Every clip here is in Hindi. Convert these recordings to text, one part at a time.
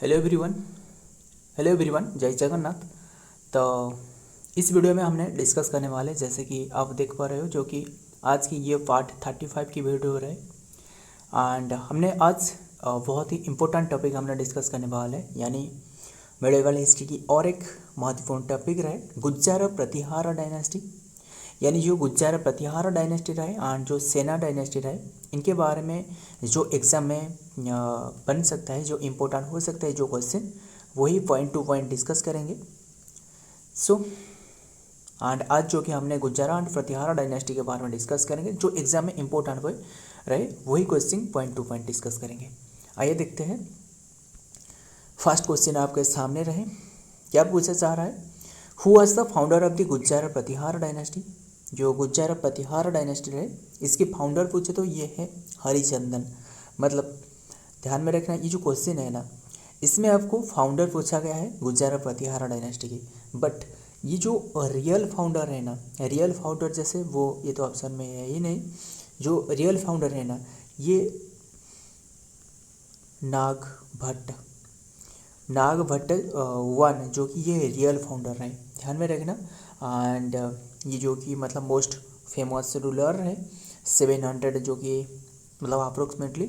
Hello everyone. हेलो एवरीवन, जय जगन्नाथ। तो इस वीडियो में हमने डिस्कस करने वाले, जैसे कि आप देख पा रहे हो, जो कि आज की ये पार्ट 35 की वीडियो रहे। एंड हमने आज बहुत ही इम्पोर्टेंट टॉपिक हमने डिस्कस करने वाले हैं, यानी मेडिवल हिस्ट्री की और एक महत्वपूर्ण टॉपिक रहे गुज्जर प्रतिहार डायनेस्टी। यानी जो गुज्जर प्रतिहार डायनेस्टी रहे एंड जो सेना डायनेस्टी रहे, इनके बारे में जो एग्ज़ाम में बन सकता है, जो इम्पोर्टेंट हो सकता है जो क्वेश्चन, वही पॉइंट टू पॉइंट डिस्कस करेंगे। सो एंड आज जो कि हमने गुज्जर एंड प्रतिहार डायनेस्टी के बारे में डिस्कस करेंगे, जो एग्ज़ाम में इम्पोर्टेंट हुए रहे वही question point two point discuss करेंगे। आइए देखते हैं। फर्स्ट क्वेश्चन आपके सामने रहे, क्या पूछा जा रहा है, who was the founder of the Gujjar Pratihara dynasty. जो गुज्जर प्रतिहार डायनेस्टी है, इसके फाउंडर पूछे तो ये है हरिचंदन। मतलब ध्यान में रखना, ये जो क्वेश्चन है ना, इसमें आपको फाउंडर पूछा गया है गुज्जर प्रतिहार डायनेस्टी की, बट ये जो रियल फाउंडर है ना, रियल फाउंडर जैसे वो, ये तो ऑप्शन में है ही नहीं। जो रियल फाउंडर है ना, ये नागभट्ट वन, जो कि ये रियल फाउंडर है, ध्यान में रखना। एंड ये जो कि मतलब मोस्ट फेमस रूलर है, 700 जो कि मतलब अप्रोक्सीमेटली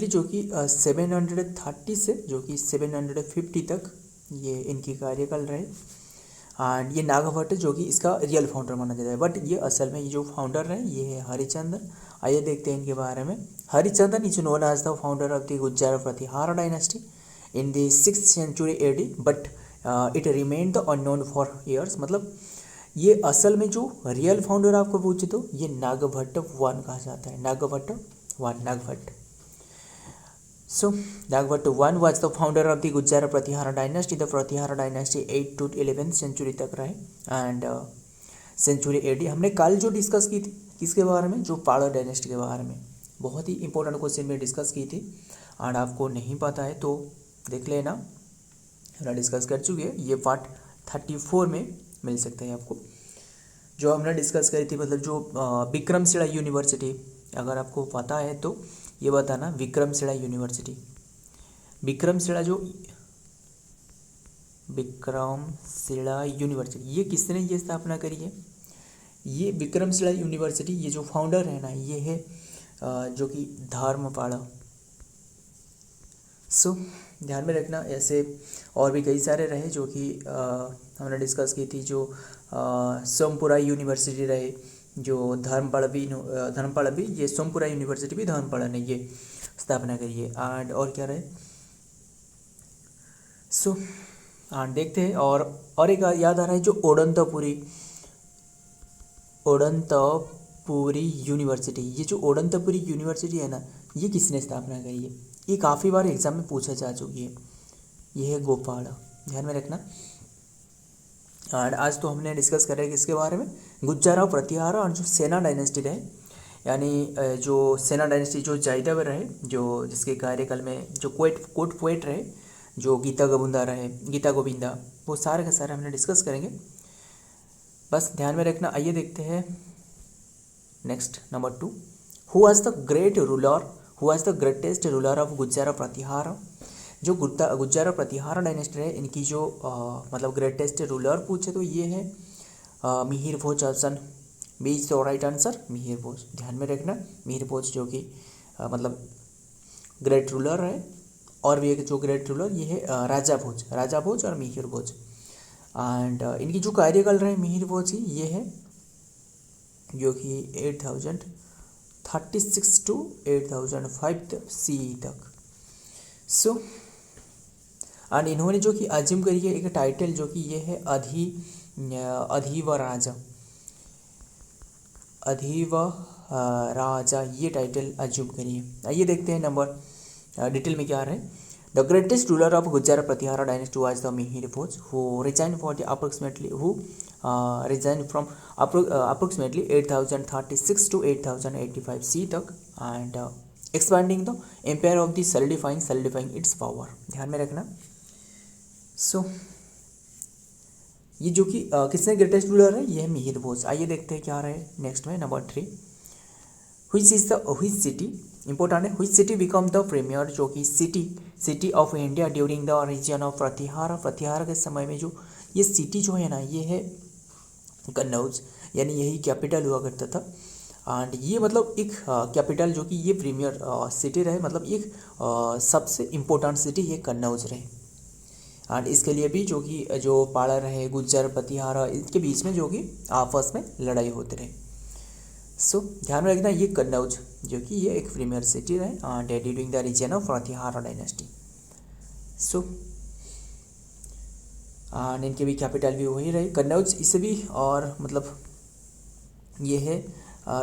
जो कि 730 से जो कि 750 तक ये इनकी कार्यकाल रहे। एंड ये नागभट्ट जो कि इसका रियल फाउंडर माना जाता है, बट ये असल में ये जो फाउंडर है ये है हरिचंदन। आइए देखते हैं इनके बारे में। Harichandan is known as the founder of the Gujjar Pratihara dynasty in the 6th century AD, but it remained the unknown for years. मतलब ये असल में जो रियल फाउंडर आपको पूछे तो ये नागभट्ट वन कहा जाता है, Nagabhata. So, Nagbhat I was the founder of the Gujjar Pratihara dynasty. The Pratihara dynasty 8 to 11th century तक रहे एंड सेंचुरी AD। हमने कल जो डिस्कस की थी किसके बारे में, जो पाड़ा डायनेस्टी के बारे में, बहुत ही इंपॉर्टेंट क्वेश्चन में डिस्कस की थी। एंड आपको नहीं पता है तो देख लेना, हमने डिस्कस कर चुके हैं। ये पार्ट 34 में मिल सकता है आपको, जो हमने डिस्कस करी थी। मतलब जो विक्रमशिला यूनिवर्सिटी, अगर आपको पता है तो ये बताना। विक्रमशिला यूनिवर्सिटी ये किसने ये स्थापना करी है, ये विक्रमशिला यूनिवर्सिटी, ये जो फाउंडर है ना, ये है जो कि धर्मपाल। सो ध्यान में रखना, ऐसे और भी कई सारे रहे जो कि हमने डिस्कस की थी। जो सोमपुरा यूनिवर्सिटी रहे, जो धर्मपाल भी ये सोमपुरा यूनिवर्सिटी भी धर्मपाल ने ये स्थापना करी है। एंड और क्या रहे, सो देखते हैं। और एक याद आ रहा है, जो ओडंतपुरी यूनिवर्सिटी, ये जो ओडंतपुरी यूनिवर्सिटी है ना, ये किसने स्थापना करी है। ये काफ़ी बार एग्जाम में पूछा जा चुकी है, ये है गोपाल, ध्यान में रखना। एंड आज तो हमने डिस्कस करें किसके बारे में, गुज्जर प्रतिहार और जो सेना डायनेस्टी रहे, यानी जो सेना डायनेस्टी जो जयदेव रहे, जो जिसके कार्यकाल में जो कोट पोएट रहे, जो गीता गोविंदा, वो सारे के सारे हमने डिस्कस करेंगे, बस ध्यान में रखना। आइए देखते हैं next, number 2, who was the greatest ruler of Gujjar Pratihar. जो गुज्जर प्रतिहार डायनेस्टी है, इनकी जो मतलब ग्रेटेस्ट रूलर पूछे तो ये है Mihir Bhoj. Option B is the right answer, Mihir Bhoj, ध्यान में रखना। मिहिर भोज जो कि मतलब ग्रेट रूलर है। और भी एक जो ग्रेट रूलर ये है राजा भोज और मिहिर भोज। एंड इनकी जो कार्यकाल रहे मिहिर भोज की, ये है जो कि 8036 टू 8005 CE तक। सो एंड इन्होंने जो कि अज्यूम करी है एक टाइटल, जो कि ये है अधिव राजा, ये टाइटल अज्यूम करी है। आइए देखते हैं नंबर डिटेल में क्या रहे। The greatest ruler of Gujjar Pratihara dynasty was the Mihir Bhoj, who reigned from approximately 8036 to 8085 CE तक, and expanding the empire of the solidifying its power, ध्यान में रखना। सो ये जो कि किसने ग्रेटेस्ट रूलर है, ये है मिहिर भोज। आइए देखते हैं क्या रहे नेक्स्ट में, number 3, which is the which city, important है, which city become the premier, जो कि city of India during the reason of Pratihar. Pratihar के समय में जो ये सिटी जो है ना, ये है कन्नौज, यानी यही कैपिटल हुआ करता था। एंड ये मतलब एक कैपिटल जो कि ये प्रीमियर सिटी रहे, मतलब एक सबसे इम्पोर्टेंट सिटी ये कन्नौज रहे। एंड इसके लिए भी जो कि जो पाड़ा रहे गुज्जर प्रतिहार, इसके बीच में जो कि आपस में लड़ाई होते रहे। सो ध्यान में रखना, ये कन्नौज जो कि ये एक प्रीमियर सिटी रहे and during the reason of Pratihara dynasty. So and इनके भी कैपिटल भी वही रहे कन्नौज। इसे भी और मतलब ये है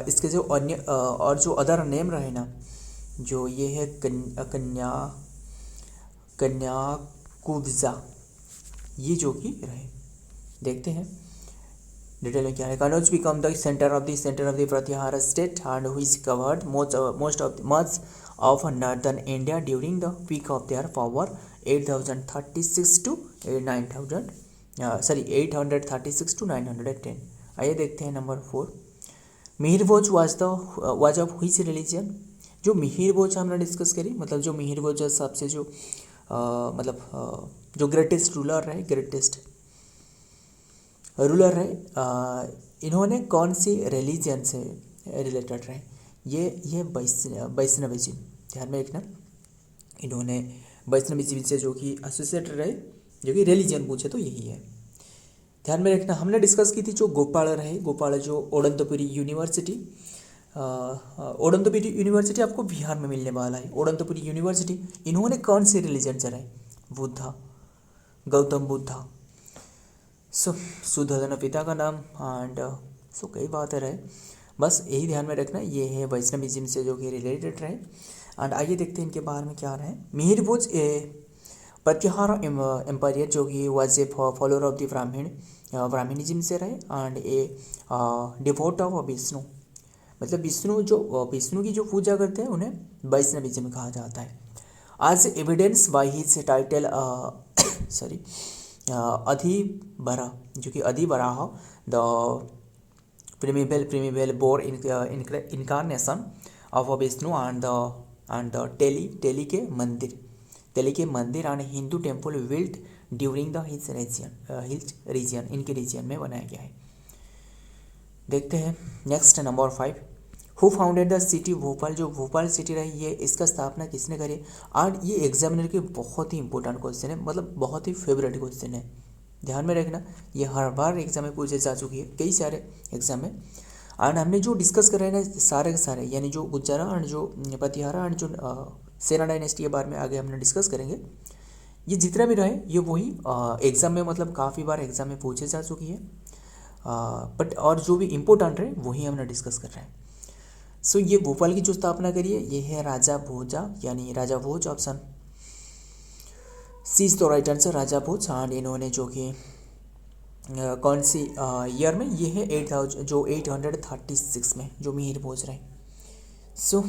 इसके जो अन्य और जो अदर नेम रहे ना, जो ये है कन्याकुब्जा, ये जो कि रहे। देखते हैं डिटेल में क्या है। Kannauj become the centre of the Pratihara state and which covered most of northern India during the peak of their power 836 to 836 to 910। आइए देखते हैं number 4। Mihir Bhoj was of which religion. जो मिहिर भोज हमने डिस्कस करी, मतलब जो मिहिर भोज सबसे जो जो ग्रेटेस्ट रूलर रहे, इन्होंने कौन सी रिलीजन से रिलेटेड रहे, ये वैष्णविज्म। ध्यान में रखना, इन्होंने वैष्णविज्म से जो कि एसोसिएटेड रहे, जो कि रिलीजन पूछे तो यही है। ध्यान में रखना, हमने डिस्कस की थी जो गोपाल जो ओडंतपुरी यूनिवर्सिटी आपको बिहार में मिलने वाला है। ओडंतपुरी यूनिवर्सिटी, इन्होंने कौन से रिलीजन से रहे, गौतम बुद्धा। शुद्धोधन पिता का नाम एंड कई बातें रहे, बस यही ध्यान में रखना, ये है वैष्णविज्म से जो कि रिलेटेड रहे। एंड आइए देखते हैं इनके बारे में क्या रहे। मिहिर भोज प्रतिहार एम्पायर जो कि was a follower of the Brahmanism से रहे and a devote of Vishnu, मतलब विष्णु की जो पूजा करते हैं उन्हें वैष्णविज्म कहा जाता है। आज evidence by his title Adivara, जो कि Adivaraha the primeval boar incarnation of Vishnu and the Teli के मंदिर and Hindu temple built during the hills region, इनके रीजन में बनाया गया है। देखते हैं next number 5। Who founded the city Bhopal. जो भोपाल सिटी रही है, इसका स्थापना किसने करी। और ये एग्जामिनर के बहुत ही इंपॉर्टेंट क्वेश्चन है, मतलब बहुत ही फेवरेट क्वेश्चन है। ध्यान में रखना, ये हर बार एग्जाम में पूछे जा चुकी है, कई सारे एग्जाम में। एंड हमने जो डिस्कस कर रहे हैं ना, सारे के सारे, यानी जो गुज्जरा एंड जो प्रतिहारा एंड जो सेना डायनेस्टी के बारे में आगे हमने डिस्कस करेंगे। ये जितना भी रहे, ये वही एग्ज़ाम में, मतलब काफ़ी बार एग्ज़ाम में पूछे जा चुकी है, बट और जो भी इम्पोर्टेंट रहे वही हमने डिस्कस कर रहे हैं। सो ये भोपाल की जो स्थापना करी है, ये है राजा भोजा, यानी Raja Bhoj. Option C is the right answer, Raja Bhoj. And इन्होंने जो कि कौन सी ईयर में, ये है 836 में जो मिहिर भोज रहे। सो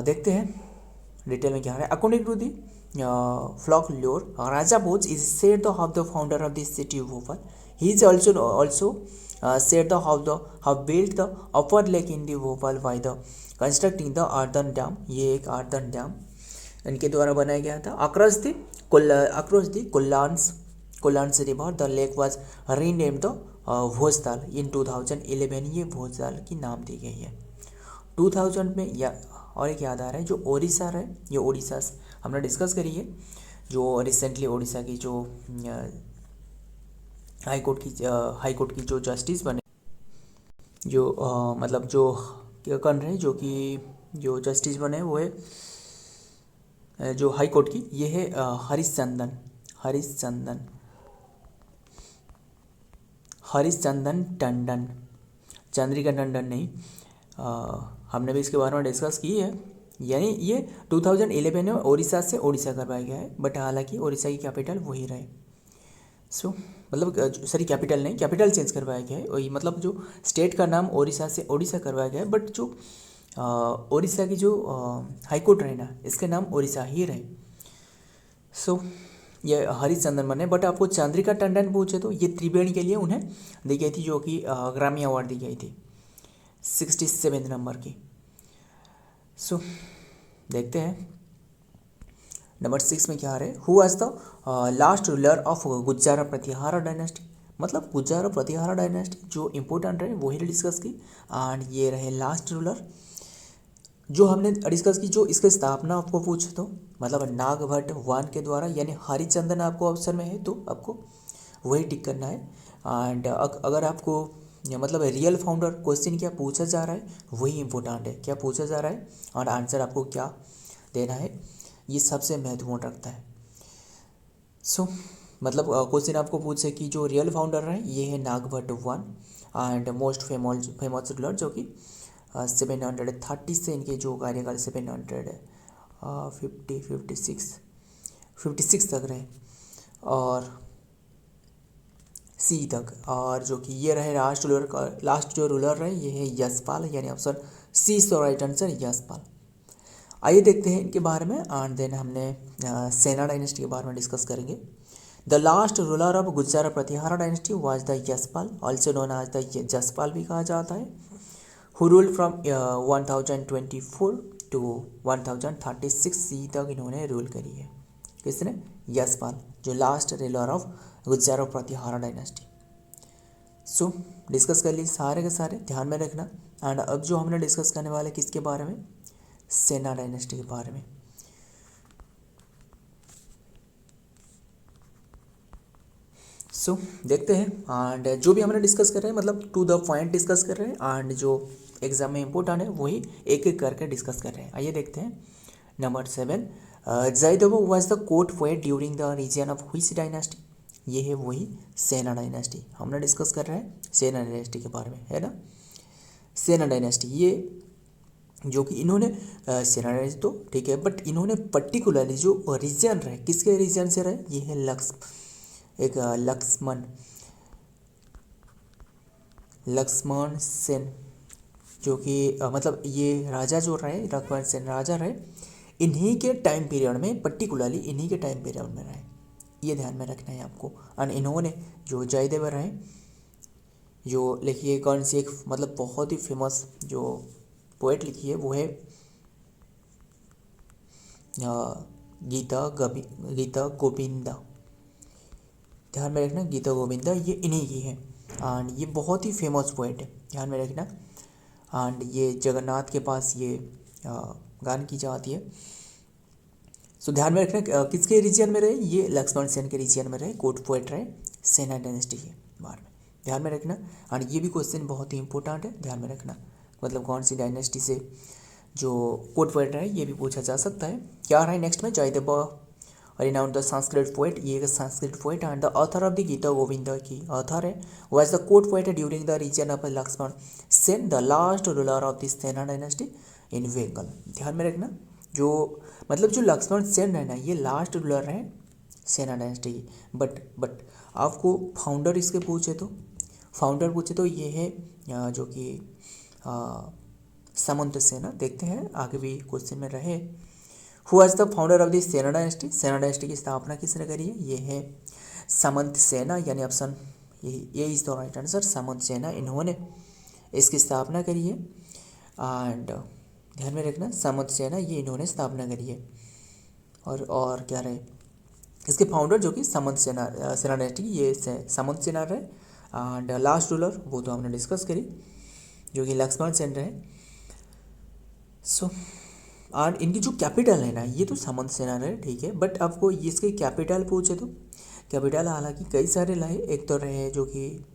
देखते हैं डिटेल में क्या है। According to the folklore, Raja Bhoj is said the half the founder of this city of Bhopal. He is also said the have built the upper lake in the Bhopal by the constructing the earthen dam। ये एक earthen dam इनके द्वारा बनाया गया था। across the Kullans river the lake was renamed the Bhojtal in 2011। ये भोजताल की नाम दी गई है 2000 में। और एक याद आ रहा है, जो ओडिशा है, ये ओडिशा हमने डिस्कस करी है, जो रिसेंटली ओडिशा की जो हाई कोर्ट की जो जस्टिस बने, जो मतलब जो क्या कर रहे हैं, जो कि जो जस्टिस बने वो है जो हाई कोर्ट की, ये है हरीशचंदन टंडन, चंद्रिका टंडन नहीं। हमने भी इसके बारे में डिस्कस की है। यानी ये 2011 में ओडिशा से ओडिशा करवाया गया है, बट हालांकि ओडिशा की कैपिटल वही रहे। सो मतलब सॉरी, कैपिटल नहीं, कैपिटल चेंज करवाया गया है, वही मतलब जो स्टेट का नाम ओडिशा से ओडिशा करवाया गया है, बट जो ओडिशा की जो हाई कोर्ट रहे ना, इसके नाम ओडिशा ही रहे। सो ये हरिश्चंद्रन बने, बट आपको चंद्रिका टंडन पूछे तो ये त्रिवेणी के लिए उन्हें दी गई थी, जो कि ग्रामी अवार्ड दी गई थी। 67 नंबर की। सो देखते हैं नंबर 6 में क्या आ रहा है। Who was the last ruler of Gujjara Pratihara dynasty. मतलब गुज्जारा प्रतिहारा डायनेस्टी जो इम्पोर्टेंट है वही डिस्कस की, एंड ये रहे लास्ट रूलर जो हमने डिस्कस की। जो इसकी स्थापना आपको पूछे तो मतलब नागभट्ट वन के द्वारा, यानी हरिचंदन आपको ऑप्शन में है तो आपको वही टिक करना है। एंड अगर आपको मतलब रियल फाउंडर क्वेश्चन क्या पूछा जा रहा है वही इंपॉर्टेंट है, क्या पूछा जा रहा है और आंसर आपको क्या देना है, ये सबसे महत्वपूर्ण रखता है। सो मतलब क्वेश्चन आपको पूछे कि जो रियल फाउंडर है ये है Nagabhata one and most famous ruler जो कि 730 से इनके जो कार्यकाल 756 तक रहे और सी तक, और जो कि ये रहे लास्ट जो रूलर रहे ये है यशपाल, यानी option C is the right answer, Yashpal. आइए देखते हैं इनके बारे में एंड देन हमने सेना डायनेस्टी के बारे में डिस्कस करेंगे। The last ruler of Gujjara Pratihara dynasty was the Yashpal, also known as the Jaspal भी कहा जाता है, who rule from 1024 to 1036 C तक इन्होंने रूल करी है। किसने? यशपाल, जो last ruler of Gujjara Pratihara dynasty. So discuss कर ली सारे के सारे, ध्यान में रखना। एंड अब जो हमने डिस्कस करने वाले किसके बारे में, सेना डायनेस्टी के बारे में। सो देखते हैं एंड जो भी हमने डिस्कस कर रहे हैं मतलब टू द पॉइंट डिस्कस कर रहे हैं एंड जो एग्जाम में इंपॉर्टेंट है वही एक एक करके डिस्कस कर रहे हैं। आइए देखते हैं number 7, Jaidev was the court poet during the reason of which dynasty. ये है वही सेना डायनेस्टी, हमने डिस्कस कर रहे हैं सेना डायनेस्टी के बारे में, है ना। सेना डायनेस्टी ये जो कि इन्होंने सेना डायनेस्टी तो ठीक है, बट इन्होंने पर्टिकुलरली जो रीजन रहे किसके रीजन से रहे, ये है लक्ष्मण सेन, जो कि मतलब ये राजा जो रहे लक्ष्मण सेन राजा रहे, इन्हीं के टाइम पीरियड में, पर्टिकुलरली इन्हीं के टाइम पीरियड में रहे, ये ध्यान में रखना है आपको। और इन्होंने जो जयदेव रहे, जो लिखिए कौन सी एक मतलब बहुत ही फेमस जो पोएट लिखी है वो है गीता गोविंदा, ध्यान में रखना, गीता गोविंदा ये इन्हीं की है एंड ये बहुत ही फेमस पोएट है, ध्यान में रखना। एंड ये जगन्नाथ के पास ये गान की जाती है। सो ध्यान में रखना किसके रीजन में रहे, ये लक्ष्मण सेन के रीजन में रहे, कोर्ट पोएट रहे सेना डायनेस्टी के बारे में, ध्यान में रखना। एंड ये भी क्वेश्चन बहुत ही इंपॉर्टेंट है, ध्यान में रखना, मतलब कौन सी डायनेस्टी से जो कोर्ट पोएट रहे ये भी पूछा जा सकता है। क्या रहा है नेक्स्ट में, Jaidev renowned the Sanskrit poet, ये एक Sanskrit poet and the author of the Gita Govinda की ऑथर है, was the court poet during the reason of Lakshman Sen, the last ruler of the Sena dynasty in Bengal. ध्यान में रखना जो मतलब जो लक्ष्मण सेन है ना ये लास्ट रूलर है सेना डायनेस्टी की, बट आपको फाउंडर इसके पूछे तो ये है जो कि सामंत सेना। देखते हैं आगे भी क्वेश्चन में रहे। Who was the founder of the Sena dynasty, Sena dynasty की स्थापना किसने करी है, ये है सामंत सेना, यानी ऑप्शन ये इज द राइट आंसर, सामंत सेना, इन्होंने इसकी स्थापना करी है। एंड ध्यान में रखना सामंत सेना ये इन्होंने स्थापना करी है। और क्या रहे इसके फाउंडर जो कि सामंत सेना डायनेस्टी ये सामंत सेना रहे एंड लास्ट रूलर वो तो हमने डिस्कस करी जो कि लक्ष्मण सेन रहे। सो और इनकी जो कैपिटल है ना ये तो सामंत सेना रहे, ठीक है, बट आपको इसके कैपिटल पूछे तो कैपिटल हालांकि कई सारे लाए, एक तो रहे जो कि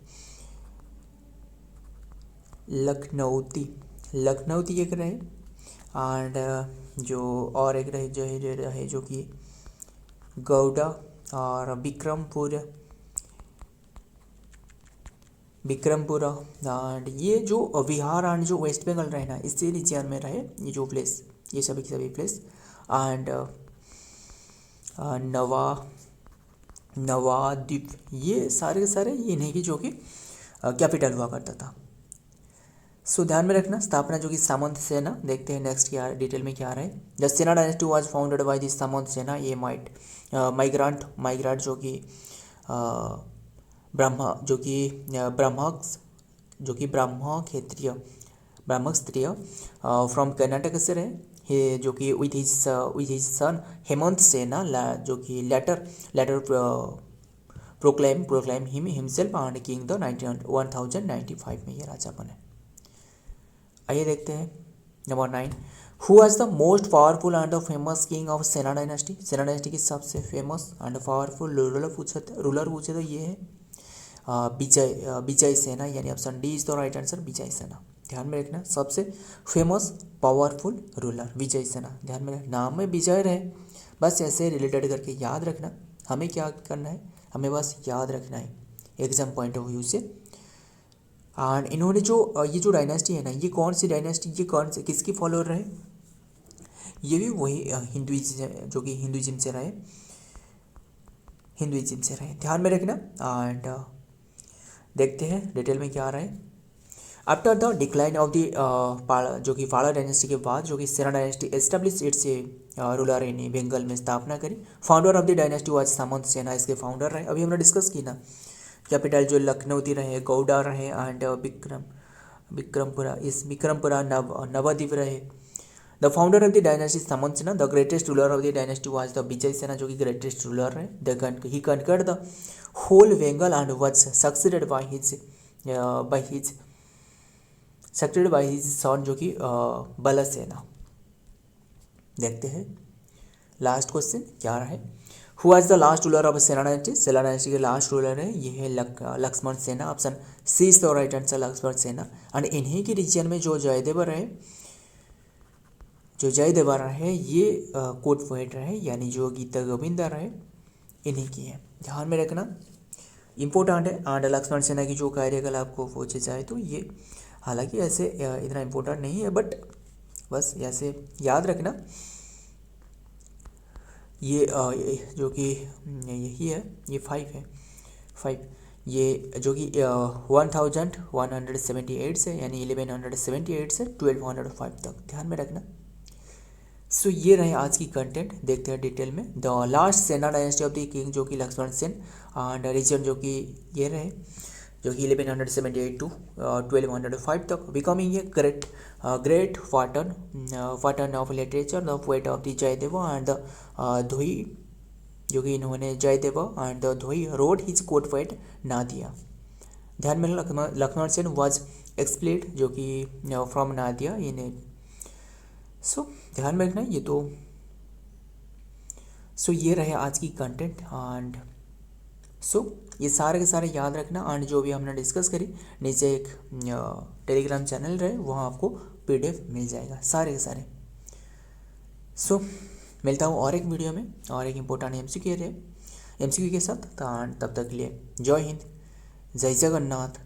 लखनऊती एक रहे एंड जो और एक रहे जो कि गौड़ा और विक्रमपुरा एंड ये जो बिहार एंड जो वेस्ट बंगाल रहे ना इसी रीजन में रहे ये जो प्लेस, ये सभी के सभी प्लेस। एंड नवाद्वीप ये सारे के सारे ये इन्हीं की जो कि कैपिटल हुआ करता था। सो ध्यान में रखना स्थापना जो कि सामंत सेना। देखते हैं नेक्स्ट क्या डिटेल में क्या आ रहा है। The Sena dynasty was founded by the Samanta Sena, ये माइग्रांट जो कि ब्राह्मण क्षेत्रीय ब्राह्मण क्षत्रिय फ्रॉम कर्नाटक से रहे, हे जो कि with his son Hemant Sena जो कि later proclaim him himself and king the 1095 में ये राजा बने। आइए देखते हैं number 9, who was the most powerful and the famous king of Sena dynasty. Sena dynasty की सबसे फेमस एंड पावरफुल रूलर पूछे तो ये है विजय सेना, यानी option D is the right answer, Vijay Sena. ध्यान में रखना, सबसे फेमस पावरफुल रूलर विजय सेना। ध्यान में रखना, नाम में विजय रहे, बस ऐसे रिलेटेड करके याद रखना। हमें क्या करना है, हमें बस याद रखना है एग्जाम पॉइंट ऑफ व्यू से। एंड इन्होंने जो ये जो डायनेस्टी है ना, ये कौन सी डायनेस्टी, ये कौन से किसकी फॉलोअर रहे, ये भी वही हिंदुइज्म जो कि हिंदुइज्म से रहे, ध्यान में रखना। एंड देखते हैं डिटेल में क्या आ रहा है। After the decline of the जो कि पाला डायनेस्टी के बाद जो कि Sena dynasty establish its ruler in Bengal में स्थापना करी। Founder of the dynasty was Samanta Sena, इसके फाउंडर रहे। अभी हमने डिस्कस की ना, कैपिटल जो लखनऊती रहे, गौड़ा रहे एंड विक्रमपुरा नवद्वीप रहे। The founder of the dynasty Samanta Sena, the greatest ruler of the dynasty was the Vijay Sena, जो कि ग्रेटेस्ट रूलर रहे। He conquered the whole Bengal and was succeeded by his son जो कि बल सेना। देखते हैं लास्ट क्वेश्चन क्या रहा है। Who was the last ruler of Sena dynasty. Sena dynasty के लास्ट रूलर है ये है Lakshman Sena, option C is the right answer, Lakshman Sena. And इन्हीं के रीजन में जो जयदेव रहे ये कोट पोएट रहे, यानी जो गीता गोविंदा रहे, इन्हीं की है। ध्यान में रखना, इम्पोर्टेंट है। एंड लक्ष्मण सेना की जो कार्यकलाप को पूछे जाए तो ये हालांकि ऐसे इतना इम्पोर्टेंट नहीं है, बट बस ऐसे याद रखना। ये जो कि यही है, ये 5 है, 5 ये जो कि 1178 से यानी 1178 से 1205 तक, ध्यान में रखना। सो ये रहे आज की कंटेंट। देखते हैं डिटेल में। द लास्ट सेना डायनेस्टी ऑफ द किंग जो कि लक्ष्मण सेन, एंड रीजन जो कि ये रहे जो कि 1178 टू 1205 तक, becoming a great partan of literature, the poet of the Jaidev and the Dhoi, जो कि इन्होंने Jaidev and the Dhoi road his court poet Nadia. ध्यान में लक्ष्मण सेन वाज एक्सप्लेड जो कि फ्रॉम नादिया इन। सो ध्यान में रखना ये तो। सो ये रहे आज की कंटेंट। एंड सो ये सारे के सारे याद रखना। एंड जो भी हमने डिस्कस करी, नीचे एक टेलीग्राम चैनल रहे, वहाँ आपको PDF मिल जाएगा सारे के सारे। सो मिलता हूँ और एक वीडियो में और एक इम्पोर्टेंट MCQ के साथ। तब तक के लिए जय हिंद, जय जगन्नाथ।